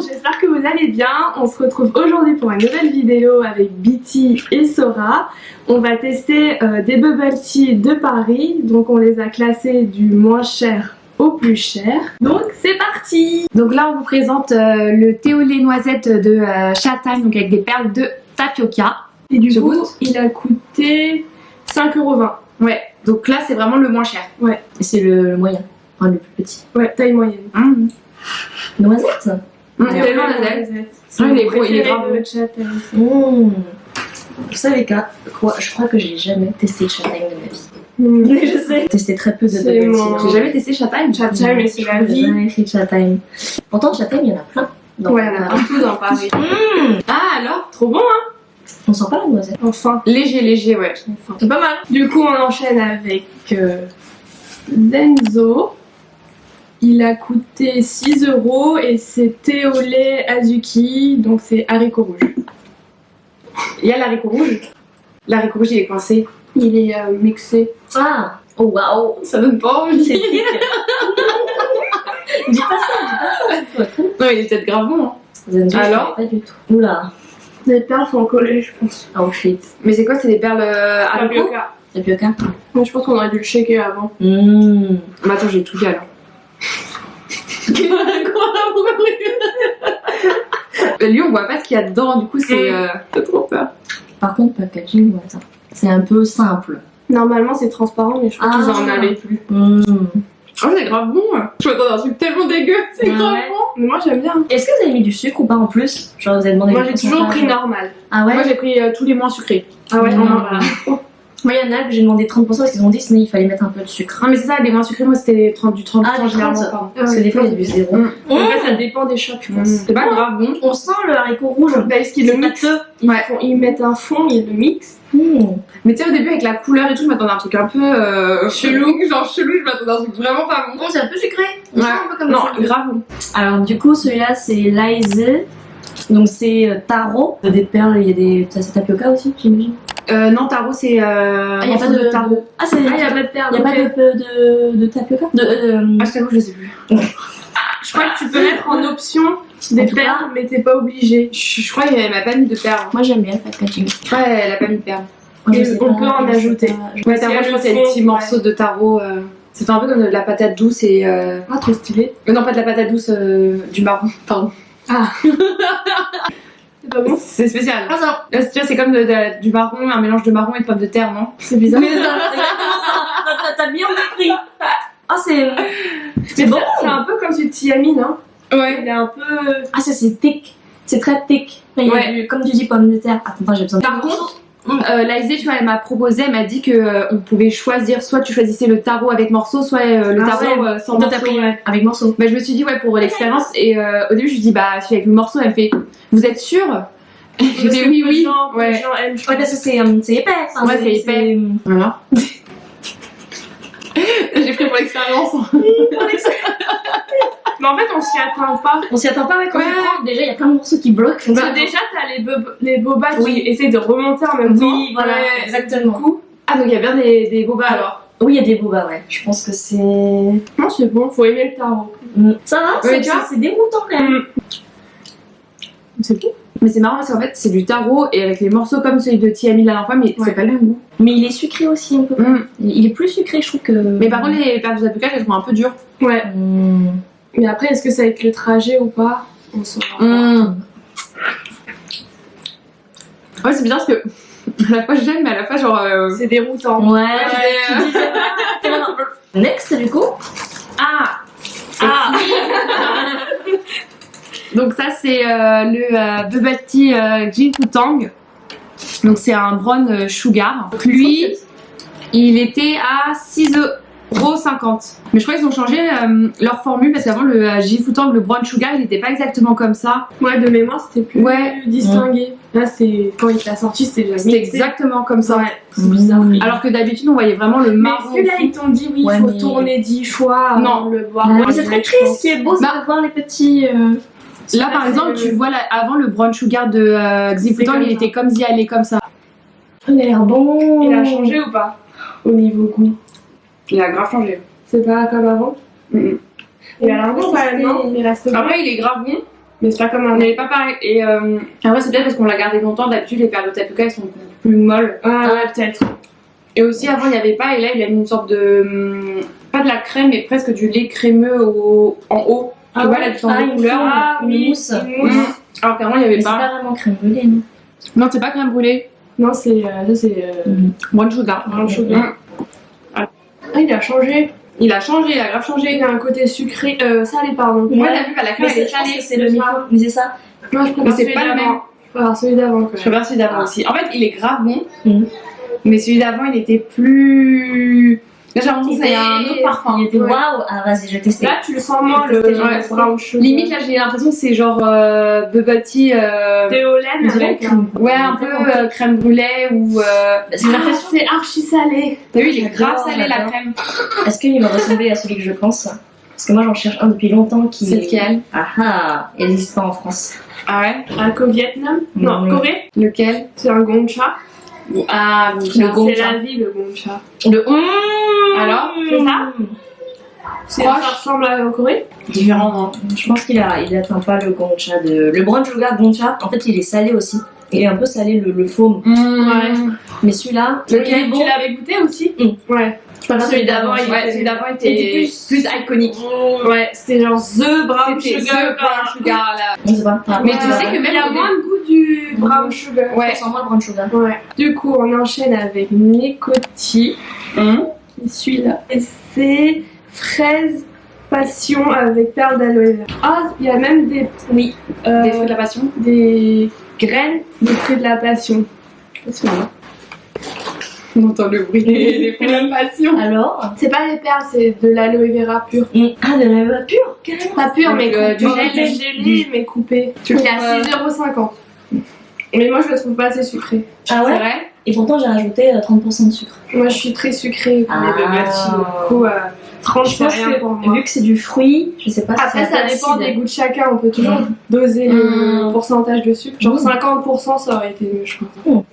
j'espère que vous allez bien. On se retrouve aujourd'hui pour une nouvelle vidéo avec Bitty et Sora. On va tester des bubble tea de Paris. Donc on les a classés du moins cher au plus cher. Donc c'est parti. Donc là on vous présente le thé au lait noisette de Châtagne, donc avec des perles de tapioca. Et du coup il a coûté 5,20 €. Ouais, donc là c'est vraiment le moins cher. Ouais. Et c'est le moyen, enfin le plus petit. Ouais, taille moyenne. Noisette. Tellement noisette. C'est il est beau, il est grave. de Châtagne. Vous savez quoi, je crois que j'ai jamais testé de châtaigne de ma vie. Je sais. J'ai testé très peu de C'est bubble mon- tea. J'ai jamais testé Châtagne. Châtagne, mais c'est la vie. Jamais fait de châtaigne. Pourtant, châtaigne, il y en a plein. Ouais, il y en a partout dans Paris. Ah alors, trop bon hein. On sent pas la noisette. Enfin. Léger, ouais. Enfin. C'est pas mal. Du coup, on enchaîne avec Zenzo. Il a coûté 6 € et c'est thé au lait azuki, donc c'est haricots rouges. Il y a l'haricot rouge. L'haricot rouge il est coincé. Il est mixé. Ah, oh waouh, Ça donne pas envie. c'est pique. Dis pas ça. Non, il est peut-être grave bon hein. Zenzo, je Alors connais pas du tout. Oula, Les perles sont collées, je pense. oh shit. Mais c'est quoi, c'est des perles haricots? Tapioca. Tapioca. Mais je pense qu'on aurait dû le shaker avant. Mais attends, j'ai tout dit alors. Lui on voit pas ce qu'il y a dedans, du coup c'est t'as trop peur. Par contre, packaging, ouais, ça. C'est un peu simple. Normalement, c'est transparent, mais je crois qu'ils en avaient plus. Oh c'est grave bon. Je m'attendais à un truc tellement dégueu, c'est grave Ouais. bon. Mais moi, j'aime bien. Est-ce que vous avez mis du sucre ou pas en plus? Genre, vous avez demandé Moi, le j'ai toujours pourcentage. pris normal. Ah ouais? Moi j'ai pris tous les moins sucrés. Ah ouais, Mmh. non, voilà. Moi, il y en a que j'ai demandé 30% parce qu'ils ont dit sinon il fallait mettre un peu de sucre. Non mais c'est ça, les moins sucrés, moi c'était 30 du 30% Ah, du généralement 30. pas. Parce que des fois, il y a du zéro. En fait, ça dépend des shops, je pense. C'est pas grave bon. On sent le haricot rouge. Parce qu'ils le mixent. Ouais. Ils mettent un fond, ils le mixent. Mais tu sais au début avec la couleur et tout, je m'attendais à un truc un peu chelou. Genre chelou, je m'attendais à un truc vraiment pas bon. C'est un peu sucré. On Ouais. sent un peu comme Non, ça. grave bon. Alors, du coup, celui-là, c'est Laise. Donc, c'est taro. Des perles, il y a des. Ça, c'est tapioca aussi, j'imagine. Non, tarot c'est Ah, il n'y a pas de tarot. Ah, c'est. Ah, il y a pas de perles. Il n'y a pas de tapioca Ah, je t'avoue, je sais plus. Je crois que tu peux mettre en option des En tout cas- perles, mais t'es pas obligé. Je crois qu'elle m'a pas mis de perles. Moi, j'aime bien le packaging. Ouais, elle a pas mis de perles. Moi, je Et sais on pas, peut en je sais ajouter. pas. Ouais, Parce moi qu'il y a je le pense qu'il y a des fond, petits morceaux de tarot. Ça fait un peu comme de la patate douce et. Ah, trop stylé. Non, pas de la patate douce, du marron, pardon. C'est pas bon. C'est spécial. Ah, ça. Là, tu vois, c'est comme du marron, un mélange de marron et de pommes de terre, non? C'est bizarre. Mais ça, c'est exactement ça. T'as bien compris. Ah, c'est. C'est bon. C'est un peu comme celui de Tiamine, hein. Ouais. Il est un peu. Ah, ça, c'est thick. C'est très thick. Il y a Ouais. comme tu dis, pommes de terre. Attends, j'ai besoin de. Par contre, Laïsée, tu vois, elle m'a proposé, elle m'a dit que on pouvait choisir, soit tu choisissais le tarot avec morceaux, soit le Ah tarot sans Toi, t'as morceaux. pris avec morceau. Bah, je me suis dit, ouais, pour l'expérience, et au début, je lui dis, bah, celui avec le morceau, elle me fait, vous êtes sûre? J'ai fait oui, oui. Ouais. Les gens aiment. Ouais, parce que c'est épais. Enfin, Ouais, c'est épais. Voilà. J'ai pris pour l'expérience. Mais en fait, on s'y attend pas. On s'y attend pas, ouais, quand Ouais. tu prends. Déjà, il y a plein de morceaux qui bloquent. Parce que déjà, t'as les bobas qui essaient de remonter en même temps. Oui, voilà, Ouais. exactement. Ah, donc il y a bien des bobas alors. Oui, il y a des bobas, ouais. Je pense que c'est. Non, c'est bon, faut aimer le tarot. Ça va, Ouais, tu vois. c'est déroutant quand même. C'est tout. Mais c'est marrant parce qu'en fait, c'est du tarot et avec les morceaux comme celui de Tiami la dernière fois, mais c'est pas le même goût. Mais il est sucré aussi un peu. Il est plus sucré, je trouve que. Mais par contre, les perles de tapioca, elles sont un peu dures. Ouais. Mais après, est-ce que ça va être le trajet ou pas? On saura. Ouais, c'est bizarre parce que à la fois j'aime, mais à la fois, genre. C'est déroutant. Ouais, Ouais, tu dis- Next, du coup. Ah! Donc, ça, c'est le Bubble Tea Jin Tang. Donc, c'est un brown sugar. Lui, il était à 6,50 €. Mais je crois qu'ils ont changé leur formule parce qu'avant, le Jin le brown sugar, il était pas exactement comme ça. Ouais, de mémoire, c'était plus Ouais. distingué. Là, c'est quand il l'a sorti, c'était déjà C'était mixé. exactement comme ça. Ouais, c'est bizarre. Alors que d'habitude, on voyait vraiment le Mais marron. celui-là, ils t'ont dit oui, il Ouais, faut mais- tourner 10 fois avant Non. de le boire. Mais Moi, c'est je très pense. triste. Ce qui est beau, c'est Bah- de voir les petits. Là, par exemple, tu vois avant le brown sugar de Xiputang, comme il ça. était comme si elle est comme ça. Il a l'air bon. Il a changé ou pas? Au niveau goût. Il a grave changé. C'est pas comme avant? Mhm. Il a l'air bon quand même, non? Il reste bon. Après, il est grave bon. Mais c'est pas comme un. Mais pas pareil. Et après, c'est peut-être parce qu'on l'a gardé longtemps. D'habitude, les perles de tapioca, elles sont plus molles. Ah ouais, peut-être. Et aussi, avant, il n'y avait pas. Et là, il a mis une sorte de. Pas de la crème, mais presque du lait crémeux en haut. Tu vois, la différence de couleur. Ah oui, mousse. une mousse. Alors qu'avant, il n'y avait Mais c'est pas. pas vraiment crème brûlée, non? Non, c'est pas crème brûlée. Non, c'est. Ça, c'est. Brown sugar. Brown sugar. Ah, il a changé. Il a changé, il a grave changé. Il a un côté sucré. Salé, pardon. Moi, t'as vu, la crème, elle est je pense salée. que c'est le micro. Mais c'est ça. Moi, je Mais préfère c'est celui pas le d'avant. même. Je préfère celui d'avant, quand Je même. préfère celui d'avant aussi. En fait, il est grave bon. Mhm. Mais celui d'avant, il était plus. Là, j'ai l'impression que c'est un autre parfum. Il était Ouais. waouh. Ah, vas-y, je vais tester. Là, tu le sens moins, le Ouais. brown sugar. Limite, là, j'ai l'impression que c'est genre bubble tea. Théolène On dirait avec crème. Ouais, un peu crème brûlée ou. J'ai l'impression. c'est archi salé. T'as vu, il est grave J'adore, salé la j'adore. crème. Est-ce qu'il va ressembler à celui que je pense? Parce que moi, j'en cherche un depuis longtemps qui. C'est lequel? Ah ah, il n'existe pas en France. Ah ouais? Un Vietnam. Non, Mhm. Corée. Lequel? C'est un gongcha. Ah, Le C'est gongcha. la vie, le gongcha. Le. Alors, c'est ça Ça Proche. ressemble à en Corée. Différent, non? Je pense qu'il atteint pas le gongcha de. Le brown sugar gongcha, en fait, il est salé aussi. Il est un peu salé le faume. Ouais. Mais celui-là, Tu il est bon. l'avais goûté aussi Ouais. Je préfère celui d'avant, il Ouais, était- celui d'avant il était était plus iconique. Ouais, c'était genre The Brown C'était Sugar. The Brown Sugar là. Je sais pas. Mais tu sais que il même a au moins de goût du Brown Sugar. Ouais. Sans moi, le brown sugar. Ouais. Du coup, on enchaîne avec Nicoti. Celui-là. Et c'est fraise passion avec perles d'aloe vera. Ah, il y a même des. Oui. Des fruits de la passion. Des graines de fruits de la passion. C'est vrai. On entend le bruit des fruits de la passion. Alors. C'est pas des perles, c'est de l'aloe vera pur. Ah, de la levure pure, carrément. Pas pur, mais Du coupé. gelé. Gelé, mais coupé. Tu le Il est à trouves, 6,50 €. Mais moi, je le trouve pas assez sucré. Ah C'est ouais? vrai? Et pourtant, j'ai rajouté 30% de sucre. Moi, je suis très sucrée pour les Ah. bubble tea. Du coup, 30, Je c'est pense rien pour que, moi. vu que c'est du fruit, je sais pas si Après, c'est ça un peu dépend acide. des goûts de chacun. On peut toujours doser le pourcentage de sucre. Genre Mm. 50%, ça aurait été mieux, je pense.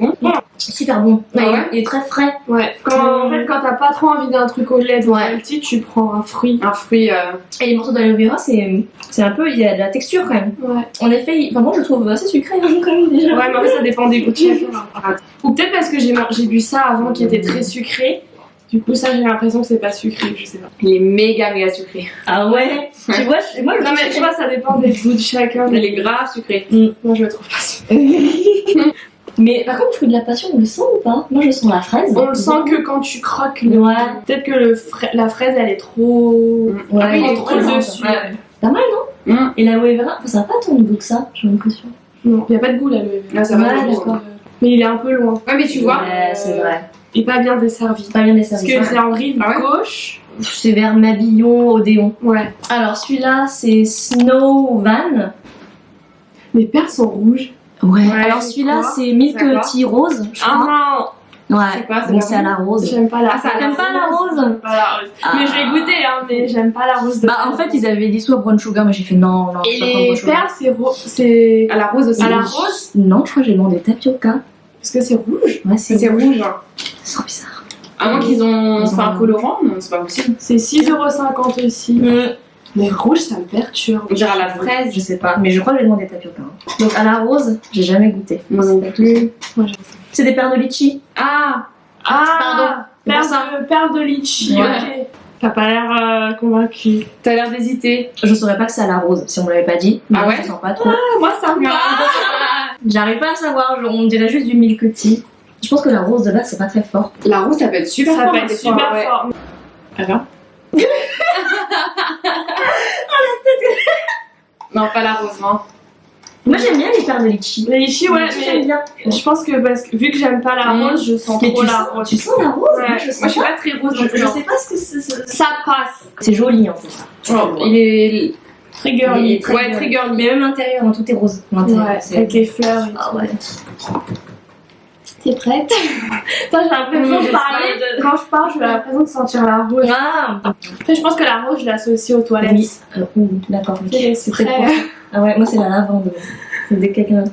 Super bon. Ah ouais? Il est très frais. Ouais. En fait, quand t'as pas trop envie d'un truc au lait de bubble tea, tu prends un fruit. Un fruit. Et les morceaux d'aloe vera, c'est un peu, il y a de la texture quand même. Ouais. En effet, enfin, moi je le trouve assez sucré quand même déjà. Ouais, mais en fait, ça dépend des goûts de chacun. Ou peut-être parce que j'ai bu ça avant qui était très sucré. Du coup, ça, j'ai l'impression que c'est pas sucré, je sais pas. Il est méga sucré. Ah ouais. Tu vois, moi je Non, mais tu vois, ça dépend des goûts de chacun. Il est grave sucré. Moi, je le trouve pas sucré. Mais par contre, le fruit de la passion, on le sent ou pas? Moi je sens la fraise. On le sent que quand tu croques. Ouais. Peut-être que la fraise, elle est trop. Ouais, Après, il est trop trop présente. dessus. Ouais. Pas mal, non? Et l'aloe vera, ça n'a pas tant de goût que ça, j'ai l'impression. Non, il n'y a pas de goût là, le. Là, ça va Ouais, pas du d'accord. tout. Mais il est un peu loin. Ouais, mais tu vois. Ouais, c'est vrai. Et pas bien desservi. Pas bien Parce desservi. que c'est en rive Ah ouais gauche. C'est vers Mabillon, Odéon. Ouais. Alors celui-là, c'est Snow Van. Les perles sont rouges. Ouais. Ouais, Alors c'est celui-là, quoi? c'est Milk C'est quoi? Tea Rose, je crois. Ah Ouais. C'est quoi, c'est Donc pas c'est à la rose. J'aime pas la Ah, ça a T'aimes pas la rose? J'aime pas la rose. Ah. Mais je vais goûter, hein, mais j'aime pas la rose de Bah en fait, ils avaient dit soit brown sugar, mais j'ai fait non, non. Et je peux pas les brown sugar. perles, c'est. À la rose aussi. À la rose. Non, je crois que j'ai demandé tapioca. Parce que c'est rouge. Ouais, C'est rouge. Hein. C'est trop bizarre. À moins qu'ils ont Ils fait un ont- colorant, non, c'est pas possible. C'est 6,50 € aussi. Mais rouge, ça me perturbe. On dirait à la fraise. Je sais pas, mais je crois que j'ai demandé tapioca. Hein. Donc à la rose, j'ai jamais goûté. Moi non plus. C'est des perles de litchi. Ah, Ah, perles de litchi. Ouais. Ok. T'as pas l'air convaincu. t'as l'air d'hésiter. Je saurais pas que c'est à la rose si on me l'avait pas dit. Mais Ah ouais? je sens pas trop. Moi, ça me va. J'arrive pas à savoir, on dirait juste du milk tea. Je pense que la rose de base c'est pas très fort. La rose, ça peut être super Ça fort. peut être des fois, super ouais. fort. Alors Non, pas la rose, non. Moi j'aime bien les perles de litchi. Les litchis, ouais, J'aime mais bien. je pense que parce que vu que j'aime pas la rose, je sens Mais trop tu la sens, rose. tu sens la rose? Ouais. Moi, je sens Moi, je suis pas. pas très rose. Je sais pas ce que c'est. Ça passe. C'est joli en fait. Oh, il est. Très girly. Il est très Ouais, girly. très girly. Mais même l'intérieur, hein, tout est rose. L'intérieur, Ouais, c'est- avec les fleurs. et Ah tout. ouais. T'es prête? Toi, j'ai l'impression de parler. Quand je parle, j'ai l'impression de sentir la rose. Ah Après, je pense que la rose, je l'associe aux toilettes. oui. D'accord. ok. Ok, c'est Très très. proche. Ah ouais, moi c'est la lavande. C'est dès que quelqu'un.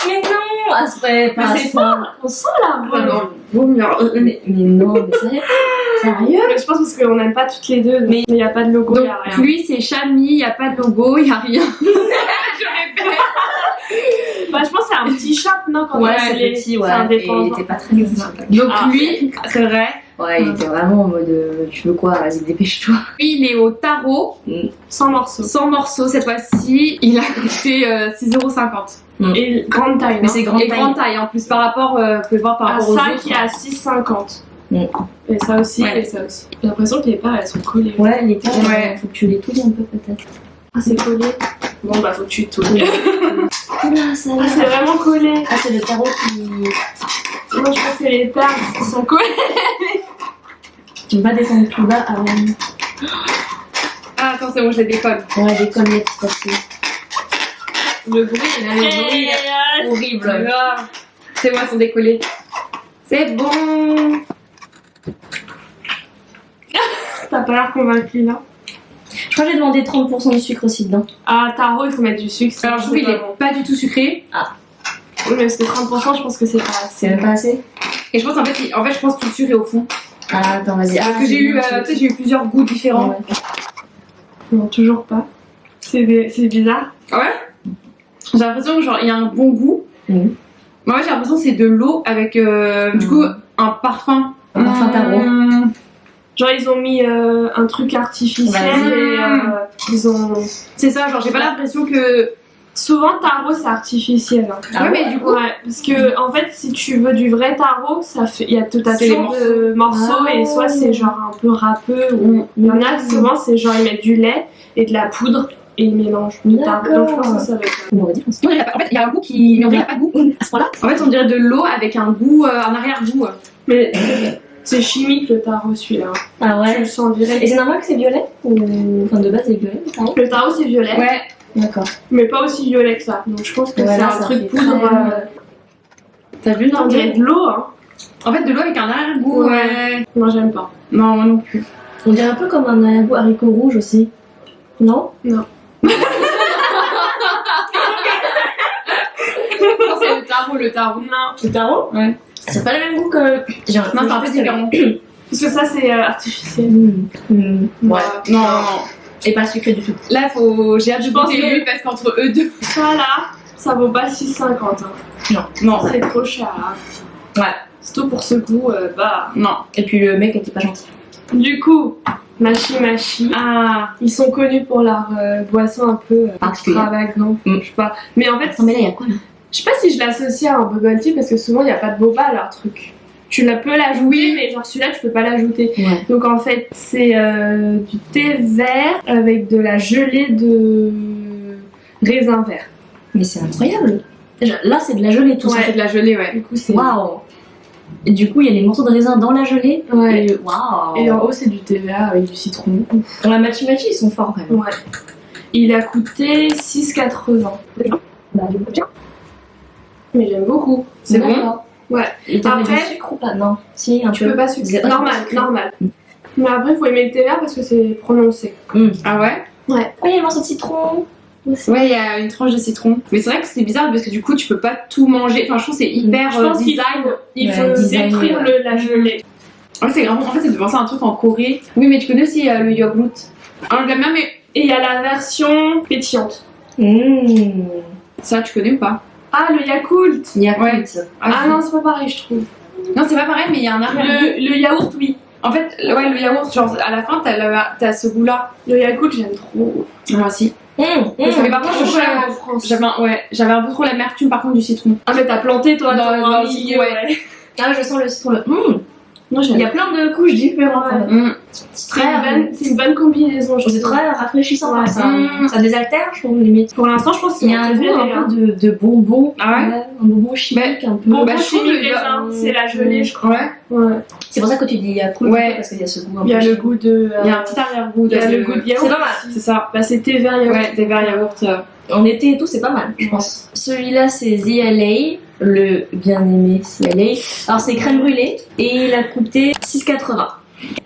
Mais non, ah, c'est pas Mais c'est ça. On sent la Ah rose. non, vomir. Mais non, mais sérieux. Sérieux? Mais je pense parce qu'on n'aime pas toutes les deux, mais il n'y a pas de logo, il Donc n'y a rien. lui c'est Chami, il n'y a pas de logo, il n'y a rien. Je répète. Bah, je pense que c'est un petit shop, non? Quand Ouais, on c'est allait- petit, ouais. c'est Et il indépendant. était pas très accessible. Donc Ah. lui, c'est vrai, Ouais, il était vraiment en mode tu veux quoi? Vas-y, dépêche-toi. lui il est au tarot, 100 morceaux. 100 morceaux cette fois-ci, il a coûté 6,50 €. Et grande taille, Mais non? c'est grande Et taille. grande taille en plus par rapport, vous pouvez voir par Ah, rapport aux ça autres. qui est à 6,50. Mm. Et ça aussi, Ouais. et ça aussi. J'ai l'impression que les paires elles sont collées. Ouais, les cartes, Ouais. faut que tu les touilles un peu peut-être. Ah, c'est collé. Bon, bah, faut que tu touilles. Oula, ça Ah, c'est vraiment collé. Ah, c'est le tarot qui. Moi, je pense que c'est les paires qui sont collées. Tu veux pas descendre plus bas avant. Ah attends c'est bon je les décolle. Ouais, décolle les petites parties. Le bruit, il a le bruit. Horrible. Ah, c'est bon elles sont décollées. C'est bon. T'as pas l'air convaincu, là. Je crois que j'ai demandé 30% de sucre aussi dedans. Ah, tarot, il faut mettre du sucre. Alors je trouve qu'il est pas du tout sucré. Oui, mais c'était 30%, je pense que c'est pas assez. C'est même pas assez? Et je pense en fait je pense que le sucre est au fond. Ah, attends, vas-y. Parce que j'ai eu, tu sais, j'ai eu plusieurs goûts différents. Ouais. Non, toujours pas. C'est bizarre. Ah ouais. J'ai l'impression que genre il y a un bon goût. Mhm. Moi j'ai l'impression que c'est de l'eau avec du coup un parfum. Un parfum tarot. Genre, ils ont mis un truc artificiel Vas-y. et ils ont. C'est ça, genre j'ai pas l'impression que. Souvent, tarot, c'est artificiel. Hein. Ah ouais, mais du coup. Ouais, parce que en fait, si tu veux du vrai tarot, ça fait, il y a tout à C'est les toujours de morceaux Ah. et soit c'est genre un peu râpeux ou il y en a souvent c'est genre ils mettent du lait et de la poudre et ils mélangent du tarot. Donc je pense que ça va être. On aurait dit qu'on se- Non, en fait il y a un goût qui. Mais on dirait pas de goût. À ce point-là? En fait on dirait de l'eau avec un goût, un arrière-goût. Mais c'est chimique le tarot celui-là. Ah Tu ouais. le sens direct. Et c'est normal que c'est violet? Ou. Enfin, de base, c'est violet, le tarot? Le tarot c'est violet, Ouais. D'accord. mais pas aussi violet que ça. Donc je pense que Ouais, c'est là, un ça truc fait poudre. très- T'as vu On non dirait de l'eau, hein. En fait de l'eau avec un arrière-goût. Ouais. Moi j'aime pas. Non moi non plus. On dirait un peu comme un goût haricot rouge aussi. Non? Non, c'est le tarot. Non. Le tarot? Ouais. C'est pas le même goût que. J'ai Non c'est un peu différent. Parce que ça c'est artificiel. Ouais. Non, non, non. Et pas sucré du tout. Là, j'ai hâte de Je pense goûter que- lui parce qu'entre eux deux. Ça là, ça vaut pas 6,50. Hein. Non, C'est trop cher. Hein. Ouais. Surtout pour ce goût, bah. non. Et puis le mec était pas gentil. Du coup, Machi, Ah, ils sont connus pour leur boisson un peu Particulière. extravagante. Mm. Je sais pas. Mais en fait, Non, mais là, il y a quoi là? je sais pas si je l'associe à un bubble tea parce que souvent il n'y a pas de boba à leur truc. Tu la peux l'ajouter, mais genre celui-là tu peux pas l'ajouter. Ouais. Donc en fait, c'est du thé vert avec de la gelée de raisin vert. Mais c'est incroyable. Là, c'est de la gelée tout ça Ouais. fait de la gelée, ouais. Du coup, c'est. ça. Waouh. Et du coup, il y a les morceaux de raisin dans la gelée. Ouais. Et waouh. Et en haut, c'est du thé vert avec du citron. Dans la matchi, ils sont forts quand même. Ouais. Il a coûté 6,80. Bah, du coup, tiens. Mais j'aime beaucoup. C'est bon. D'accord. Ouais. Et t'as mis Après- du sucre ou pas? Non. Si, un Tu peu. peux pas C'est sucrer. pas Normal, sucré. normal. Mais après, il faut aimer le thé vert parce que c'est prononcé. Ah ouais? Ouais. Oh, il y a le morceau de citron. Ouais, il y a une tranche de citron. Mais c'est vrai que c'est bizarre parce que du coup, tu peux pas tout manger. Enfin, je trouve que c'est hyper Je pense qu'il design. Il Ouais, faut design, détruire ouais. la gelée. Ouais, c'est vraiment. En fait, c'est de penser à un truc en Corée. Oui, mais tu connais aussi le yogurt. Alors, la même, mais Et il y a la version pétillante. ça, tu connais ou pas? Ah, le Yakult. Il y a Ouais. Ah non, c'est pas pareil, je trouve. Non, c'est pas pareil, mais il y a un arrière-goût. Le yaourt, oui. En fait, ouais, le yaourt, genre à la fin, t'as ce goût-là. Le Yakult, j'aime trop. Moi aussi. Mais par contre, je cher trouve en France. j'avais un peu trop l'amertume par contre du citron. Ah, mais t'as planté toi Dans- dans dans un le milieu, citron, ouais. Ah, je sens le citron. Non, Il y a plein de couches différentes. Ouais. en fait. C'est une bonne combinaison. je C'est trouve. très rafraîchissant. Ouais. Ça désaltère, je trouve, limite. Pour l'instant, je pense Il qu'il y a un goût hein. un peu de bonbon. Ah ouais? Un bonbon chimique un peu. Bon, Bah, bah, je trouve chimique, le- raisin, c'est la gelée, je crois. Ouais. Ouais. C'est pour ça que tu dis Yakult, Ouais. parce qu'il y a ce goût un Il y a peu le chimique. goût de. Il y a un petit arrière-goût. il y a le goût de yaourt. C'est pas mal. aussi. C'est ça. Bah, c'est thé vert yaourt. Ouais, des verres yaourt. En été et tout, c'est pas mal, je pense. Celui-là, c'est ZLA, le bien-aimé ZLA. Alors, c'est crème brûlée et il a coûté 6,80.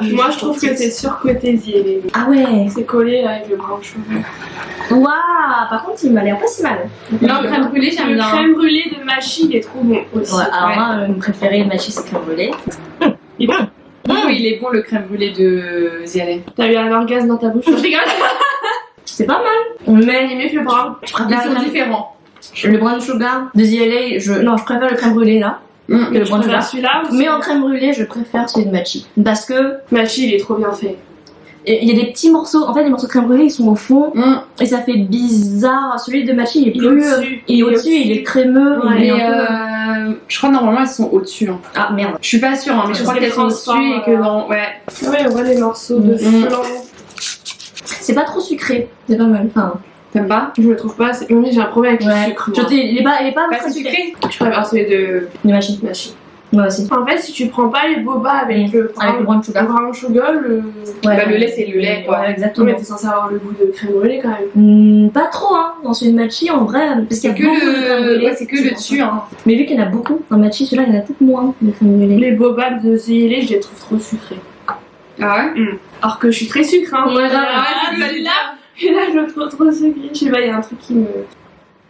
Moi, je trouve que c'est surcoté ziélé. Ah ouais. C'est collé là avec le blanc de cheveux. Waouh. Par contre, il m'a l'air pas si mal. Non, crème brûlée, j'aime Le bien. crème brûlée de Machi, il est trop bon aussi. Ouais, alors Ouais. moi, mon préféré, Machi, c'est crème brûlée. Il est bon. il est bon le crème brûlée de Zialé. T'as eu un orgasme dans ta bouche? Je rigole. C'est pas mal. Mais Il est mieux que le brun. je Ils préfère sont différents. le brown sugar de The LA. Non, je préfère le crème brûlée là que le brown sugar. Celui-là ou Mais en crème brûlée, je préfère celui de Machi. Parce que Machi, il est trop bien fait. il y a des petits morceaux. En fait, les morceaux de crème brûlée, ils sont au fond. Et ça fait bizarre. Celui de Machi, il est Il est plus. au-dessus. Il est au-dessus, il est crémeux. Ouais, il est Mais un peu... je crois normalement elles sont au-dessus. Hein. Ah merde. Je suis pas sûre, hein, mais je crois Parce qu'elles sont au-dessus qu'elles et que dans. Ouais. Ouais, on voit les morceaux de flan. C'est pas trop sucré. C'est pas mal. Enfin, T'aimes pas? Je me trouve pas assez. Oui, j'ai un problème avec le sucre. moi. il est pas Pas très si sucré? Je préfère celui de De Machi. Machi. Moi aussi. En fait, si tu prends pas les boba avec le Avec le brown sugar. brown sugar, le. Bah, le lait, c'est le lait, quoi. Ouais, Non, exactement. mais t'es censé avoir le goût de crème brûlée quand même. Pas trop, hein, dans celui de Machi en vrai. Parce qu'il y a C'est que beaucoup de crème le. brûlée. Ouais, c'est que le dessus, hein. Mais vu qu'il y en a beaucoup, dans Machi, celui-là, il y en a peut-être moins de crème brûlée. Les boba de Zélé, je les trouve trop sucrés. Ah ouais? Alors que je suis très sucre, hein. Ouais, Et là, je le trouve trop sucré. Je sais pas, il y a un truc qui me.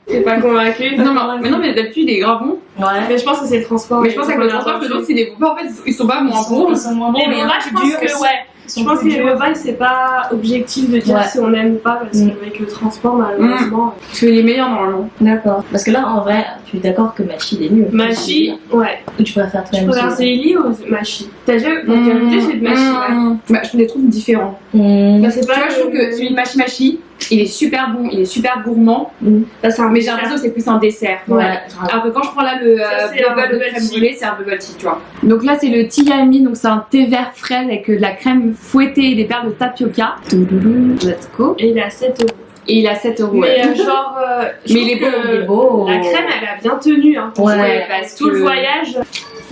T'es pas convaincu? Non, mais d'habitude, il est grave bon. Ouais. Mais je pense que c'est le transport. Mais je pense que le transport, que l'autre, c'est des boba. En fait, ils sont pas moins bons. Ils sont moins bons, Les mais boba, je pense que ouais. Je pense que les boba, c'est pas objectif de dire Ouais. si on aime ou pas, parce qu'avec le transport, malheureusement. C'est les meilleurs normalement. D'accord. Parce que là, en vrai, tu es d'accord que Machi, il est mieux. Machi, ouais. Tu préfères quand Je même préfère Zélie ou Machi? T'as déjà goûté celui de Machi, ouais? Bah, je les trouve différents. Bah, c'est Tu pas vois, je trouve que celui de Machi Machi, il est super bon, il est super gourmand. Bah, c'est un Mais j'ai l'impression que c'est plus un dessert. Ouais. Alors que quand je prends là le Ça, c'est un bubble de bubble crème tea. brûlée, c'est un bubble tea, tu vois. Donc là, c'est le tea yummy, donc c'est un thé vert fraise avec de la crème fouettée et des perles de tapioca. Let's go. Et il est à 7 €. Et il a 7 €. Mais genre, je Mais il est trouve beau, que Il est beau. la crème, elle a bien tenu. Hein, pour Ouais, parce tout que- le voyage,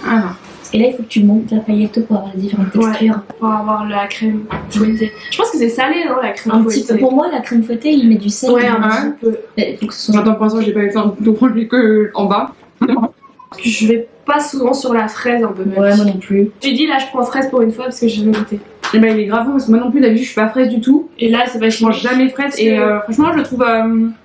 Ah non. Et là, il faut que tu montes la paillette pour avoir les différentes Ouais. textures. pour avoir la crème fouettée. Je pense que c'est salé, non, la crème Un petit peu. fouettée? Pour moi, la crème fouettée, il met du sel. Ouais, un Ouais. petit peu. Il faut que ce soit. Attends, pour l'instant, j'ai pas eu le temps de prendre que en bas. Je vais pas souvent sur la fraise un peu même. Ouais, moi non plus. J'ai dit là, je prends fraise pour une fois parce que j'ai jamais goûté. Et bah, il est grave bon parce que moi non plus, d'habitude, je suis pas fraise du tout. Et là, c'est pas Je mange chimique. jamais fraise et franchement, je le trouve.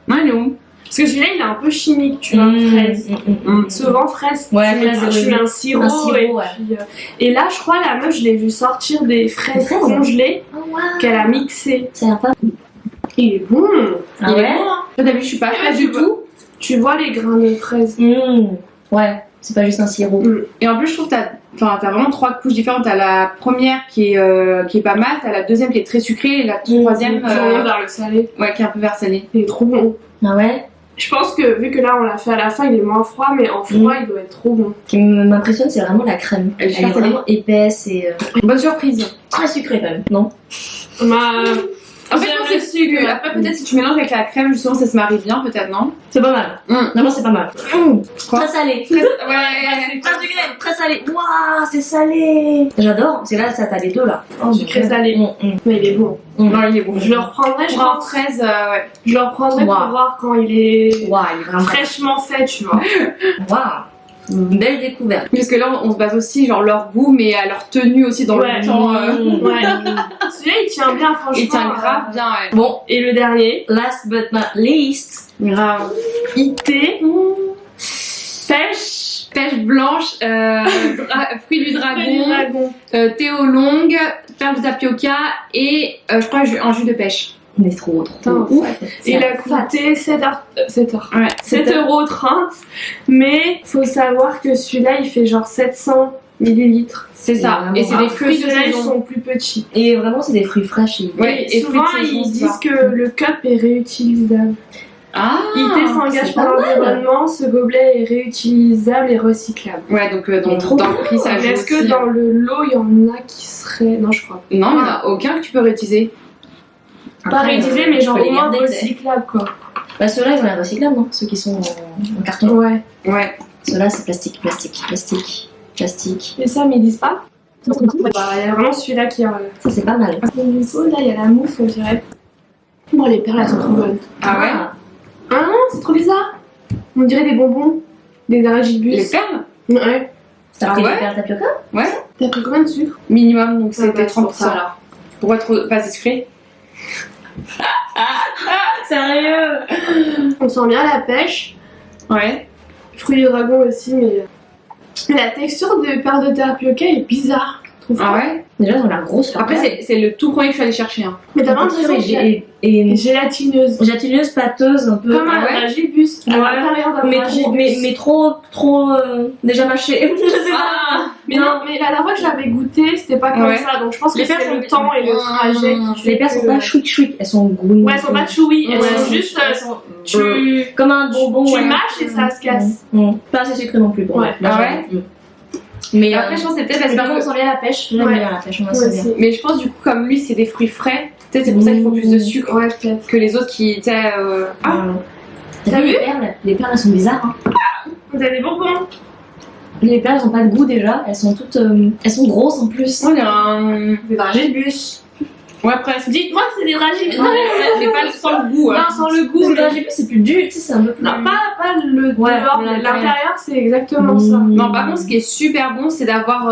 Non, il est bon. Parce que celui-là, il est un peu chimique, tu vois, fraise. Mm. Souvent, fraise, Ouais, tu mets- fraise, tu oui. mets un sirop. Un sirop, et, ouais. puis, et là, je crois, la meuf, je l'ai vue sortir des fraises Des fraises congelées Oh, wow. qu'elle a mixées. Ça a l'air pas. Il est bon. Ah Il est ouais? bon, hein. Toi, d'habitude, je suis pas fraise du tout. Tu vois les grains de fraises. Ouais, c'est pas juste un sirop. Et en plus, je trouve que t'as vraiment 3 couches différentes. T'as la première qui est pas mal, t'as la deuxième qui est très sucrée et la troisième J'en vers le salé. ouais, qui est un peu vers salé. Il est trop bon. Ah ouais? Je pense que vu que là on l'a fait à la fin, il est moins froid, mais en froid il doit être trop bon. Ce qui m'impressionne, c'est vraiment la crème. Elle est Elle est super salée. vraiment épaisse et Bonne surprise. très sucrée quand même, non? En fait, je pense que c'est que après, peut-être si tu mélanges avec la crème, justement, ça se marie bien, peut-être, non? C'est pas mal. Non, non, c'est pas mal. Quoi? Très salé. Ouais. Très sucré, très salé. Waouh, c'est salé. J'adore. C'est là, ça t'as les deux là. Sucré salé. Mais il est bon. Non, il est bon. Je le reprendrai, je Pour un pense. 13, ouais. Je le reprendrai pour Wow. voir quand il est Waouh, il est vraiment fraîchement fait, tu vois. Waouh. Une belle découverte. Parce que là, on se base aussi, genre, leur goût, mais à leur tenue aussi dans Ouais. le temps. Ouais. Celui-là il tient bien, franchement. Il tient grave bien, ouais. Bon, Et le dernier, last but not least. Grave. IT. Pêche. Pêche blanche, fruit du dragon, Dragon. thé au long, perles de tapioca et je crois un jus de pêche. Mais c'est trop Putain, ouf. Et il a coûté 7 heures. Ouais. 7,30 €. Mais faut savoir que celui-là, il fait genre 700 millilitres. C'est ça. Et Et c'est vraiment des fruits de Ceux-là, ils saison. sont plus petits. Et vraiment, c'est des fruits fraîches. Ouais, et et souvent, fruits de saison, ils c'est disent ça. que le cup est réutilisable. Ah. IT s'engage c'est pour pas mal. l'environnement, ce gobelet est réutilisable et recyclable. Ouais, donc Mais trop dans le bien. prix, ça Mais joue est-ce que aussi. dans le lot, il y en a qui seraient. Non, je crois Non, il n'y en a aucun que tu peux réutiliser. pas réutilisés, mais genre faut les au moins garder, recyclables, quoi. Bah, ceux-là, ils ont l'air recyclables, non? Ceux qui sont en carton. Ouais. Ouais. Ceux-là, c'est plastique, plastique, plastique, plastique. Et ça, mais ils disent pas. Bah, il y a vraiment celui-là qui a. Ça, c'est pas mal. Au niveau, là, il y a la mousse, on dirait. Bon, les perles, elles sont trop bonnes. Ah ouais. Ah non, c'est trop bizarre. On dirait des bonbons, des Les arachidbus. perles Ouais. Ça Ah fait ouais des perles tapioca? T'as pris combien de sucre? Minimum, donc Ah c'était bah, 30%. pour ça, alors. Pourquoi trop pas sucré? Sérieux? On sent bien la pêche. Ouais. Fruits du dragon aussi, mais. La texture de perles de tapioca est bizarre. trouves Ah pas? ouais. Déjà, on a grosse. Après, c'est le tout premier que je suis allée chercher. Hein. Mais t'as pas l'impression que et gélatineuse. gélatineuse, pâteuse, un peu. Comme un Ah ouais dragibus à Ouais. l'intérieur d'un mais dragibus. trop déjà mâché. Je sais pas. Ah, Mais non, mais la dernière fois que j'avais goûté, c'était pas comme Ouais. ça. Donc je pense que Les c'est perles le sont- temps et le trajet qui fait Les perles que- sont pas chouic, elles sont goût. Ouais, elles sont pas chewy, elles Ouais, sont juste. elles sont Tu comme un bonbon. tu ouais. mâches et ça se casse. Pas assez sucré non plus pour Ouais. moi. Ah ouais. Mais Après, je pense que c'est peut-être parce parce qu'on que. sent bien la pêche. J'aime Ouais. bien la pêche, on Moi sent bien. aussi. Mais je pense du coup, comme lui, c'est des fruits frais. Tu sais, c'est pour ça qu'il faut plus de sucre Ouais, peut-être. que les autres qui, tu sais. Ah, T'as vu les perles, elles sont bizarres. Hein. Vous avez des bonbons? Les perles, elles ont pas de goût déjà. Elles sont toutes, elles sont grosses en plus. on dirait un. Des dragibus. Ouais, presque. Dites-moi que c'est des dragibus. Non, mais pas sans le goût. Non, Hein. sans le goût. Le mais- dragibus, c'est plus dur, tu sais, c'est un peu plus. Non, pas le Ouais, dehors, mais l'intérieur. l'intérieur, c'est exactement ça. Non, par contre, ce qui est super bon, c'est d'avoir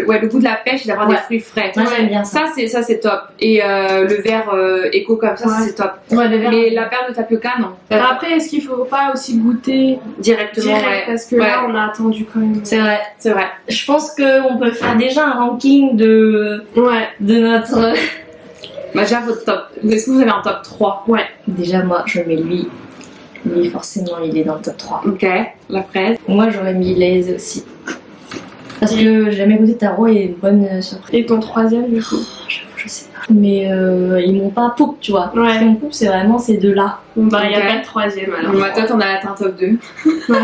ouais, le goût de la pêche et d'avoir Ouais. des fruits frais. Moi, j'aime bien ça. Ça, c'est top. Et le verre éco comme ça, Ouais. c'est top. Ouais, le verre. Mais la paire de tapioca, non. Après, est-ce qu'il faut pas aussi goûter Directement, direct? ouais. Parce que Ouais. là, on a attendu quand même. C'est vrai. C'est vrai. Je pense qu'on peut faire déjà un ranking de Ouais. notre. Bah, déjà, votre top. Est-ce que vous avez un top 3? Déjà, moi, je mets lui. Lui, forcément, il est dans le top 3. Ok. La fraise. Moi, j'aurais mis l'aise aussi. Parce que j'ai jamais goûté tarot et une bonne surprise. Et ton troisième, du coup? Je sais pas. Mais ils m'ont pas poupe, tu vois. Ouais. Mon poupe, c'est vraiment ces deux-là. Bon, bah, il y a Ok. pas de troisième alors. Bon, bah, toi, t'en as atteint top 2. Ouais.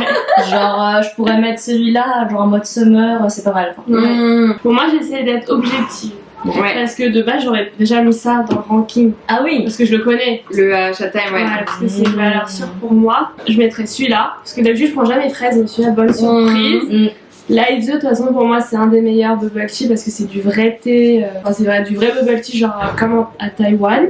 Genre, je pourrais mettre celui-là, genre en mode summer, c'est pas mal. Quoi. Ouais. Pour moi, j'essaie d'être objective. Ouais. Parce que de base, j'aurais déjà mis ça dans le ranking. Ah oui. Parce que je le connais. Le châtaigne, ouais. Ouais, parce que c'est une valeur sûre pour moi. Je mettrais celui-là. Parce que d'habitude, je prends jamais 13, mais celui-là, bonne surprise. Mm. Light The, de toute façon, pour moi, c'est un des meilleurs bubble tea parce que c'est du vrai thé. Enfin, c'est vrai, du vrai bubble tea, genre comme à Taïwan.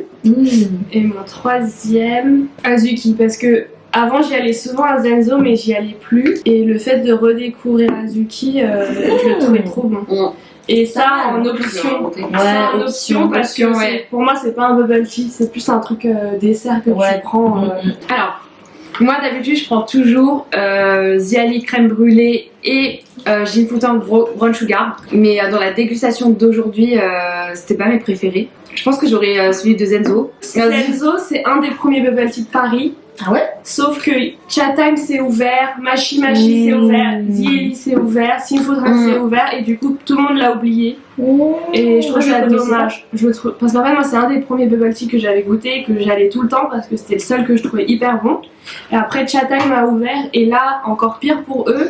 Et mon troisième, Azuki. Parce que avant, j'y allais souvent à Zenzo, mais j'y allais plus. Et le fait de redécouvrir Azuki, je le trouvais trop bon. Mm. Et ça, Pas mal. en option. Ouais, Ça, en option, parce que option, c'est- pour moi, c'est pas un bubble tea, c'est plus un truc dessert que Ouais. tu prends. Alors, moi d'habitude je prends toujours Ziali crème brûlée et Jin Foutan brown sugar. Mais dans la dégustation d'aujourd'hui, c'était pas mes préférés. Je pense que j'aurais celui de Zenzo. Zenzo, c'est un des premiers bubble tea de Paris. Ah ouais. Sauf que Chatime c'est ouvert, Machi c'est ouvert, Zieli c'est ouvert, Sinfodra c'est ouvert, et du coup tout le monde l'a oublié. Et je trouve ça dommage. Je le trouve... Parce qu'en fait, moi, c'est un des premiers bubble tea que j'avais goûté, que j'allais tout le temps parce que c'était le seul que je trouvais hyper bon. Et après, Chatime a ouvert, et là, encore pire pour eux,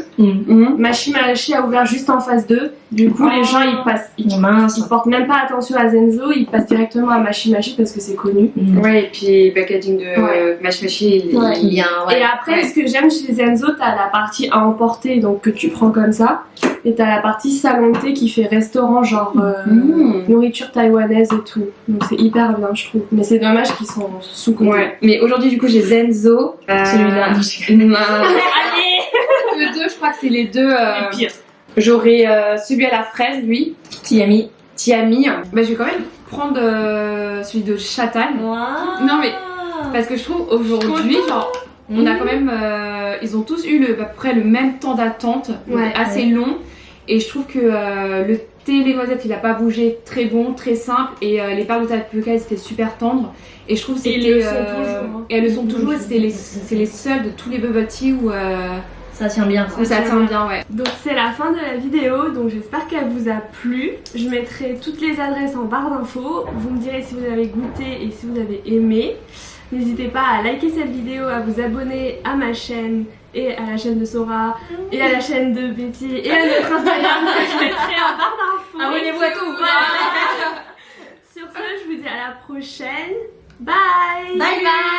Machi a ouvert juste en face d'eux. Du coup, les gens ils passent, ils portent même pas attention à Zenzo, ils passent directement à Machi parce que c'est connu. Ouais, et puis packaging de Ouais. Machi, Ouais. il y a Et après, ce que j'aime chez Zenzo, t'as la partie à emporter, donc que tu prends comme ça, et t'as la partie salon de thé qui fait restaurant, genre nourriture taïwanaise et tout. Donc c'est hyper bien, je trouve. Mais c'est dommage qu'ils sont sous-cotés. Ouais, mais aujourd'hui du coup j'ai Zenzo. Celui-là. Non. Les deux, je crois que c'est les deux. Le pire. J'aurais celui à la fraise, lui. Tiami. Tiami. Bah, je vais quand même prendre celui de châtaigne. Non, mais parce que je trouve aujourd'hui, genre, on a quand même. Ils ont tous eu à peu près le même temps d'attente, Ouais. assez long. Et je trouve que le thé, les noisettes, il a pas bougé, très bon, très simple. Et les perles de tapioca, elles étaient super tendres. Et je trouve que Et c'était. ils le sont toujours. Et elles le sont toujours. Et c'est les seuls de tous les bubble tea où Ça tient bien. ça tient bien, ouais. Donc c'est la fin de la vidéo, donc j'espère qu'elle vous a plu. Je mettrai toutes les adresses en barre d'infos. Vous me direz si vous avez goûté et si vous avez aimé. N'hésitez pas à liker cette vidéo, à vous abonner à ma chaîne et à la chaîne de Sora et à la chaîne de Betty et à notre Instagram que je mettrai en barre d'infos. Abonnez-vous à tout. Sur ce, je vous dis à la prochaine. Bye. Bye bye.